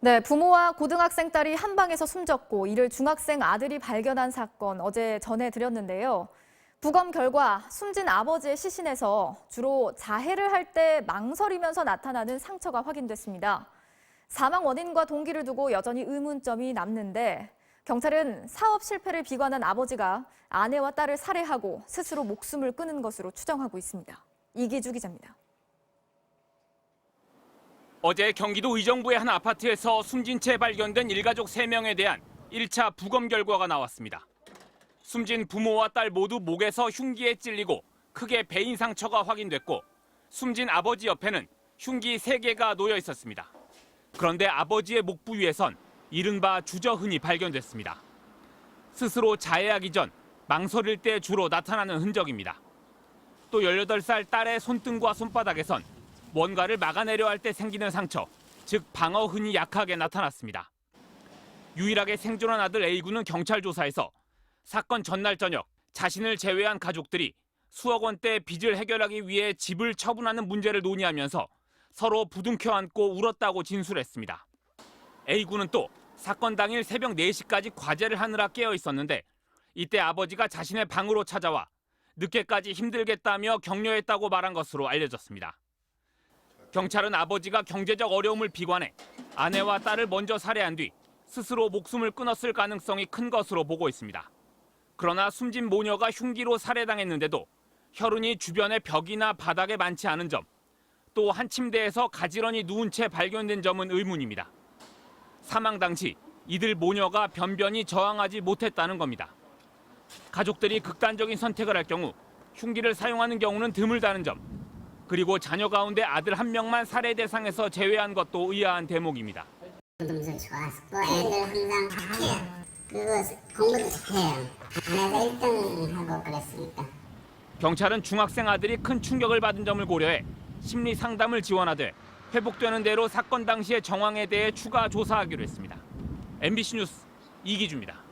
네, 부모와 고등학생 딸이 한 방에서 숨졌고 이를 중학생 아들이 발견한 사건 어제 전해드렸는데요. 부검 결과 숨진 아버지의 시신에서 주로 자해를 할 때 망설이면서 나타나는 상처가 확인됐습니다. 사망 원인과 동기를 두고 여전히 의문점이 남는데 경찰은 사업 실패를 비관한 아버지가 아내와 딸을 살해하고 스스로 목숨을 끊은 것으로 추정하고 있습니다. 이기주 기자입니다. 어제 경기도 의정부의 한 아파트에서 숨진 채 발견된 일가족 3명에 대한 1차 부검 결과가 나왔습니다. 숨진 부모와 딸 모두 목에서 흉기에 찔리고 크게 베인 상처가 확인됐고 숨진 아버지 옆에는 흉기 3개가 놓여 있었습니다. 그런데 아버지의 목 부위에선 이른바 주저흔이 발견됐습니다. 스스로 자해하기 전 망설일 때 주로 나타나는 흔적입니다. 또 18살 딸의 손등과 손바닥에선 뭔가를 막아내려 할 때 생기는 상처, 즉 방어흔이 약하게 나타났습니다. 유일하게 생존한 아들 A군은 경찰 조사에서 사건 전날 저녁 자신을 제외한 가족들이 수억 원대 빚을 해결하기 위해 집을 처분하는 문제를 논의하면서 서로 부둥켜 안고 울었다고 진술했습니다. A군은 또 사건 당일 새벽 4시까지 과제를 하느라 깨어 있었는데 이때 아버지가 자신의 방으로 찾아와 늦게까지 힘들겠다며 격려했다고 말한 것으로 알려졌습니다. 경찰은 아버지가 경제적 어려움을 비관해 아내와 딸을 먼저 살해한 뒤 스스로 목숨을 끊었을 가능성이 큰 것으로 보고 있습니다. 그러나 숨진 모녀가 흉기로 살해당했는데도 혈흔이 주변의 벽이나 바닥에 많지 않은 점, 또 한 침대에서 가지런히 누운 채 발견된 점은 의문입니다. 사망 당시 이들 모녀가 변변히 저항하지 못했다는 겁니다. 가족들이 극단적인 선택을 할 경우 흉기를 사용하는 경우는 드물다는 점, 그리고 자녀 가운데 아들 한 명만 살해 대상에서 제외한 것도 의아한 대목입니다. 점수 좋았고 애들 항상 그리고 공부도 잘해요. 안에서 1등하고 그랬으니까. 경찰은 중학생 아들이 큰 충격을 받은 점을 고려해 심리 상담을 지원하되 회복되는 대로 사건 당시의 정황에 대해 추가 조사하기로 했습니다. MBC 뉴스 이기주입니다.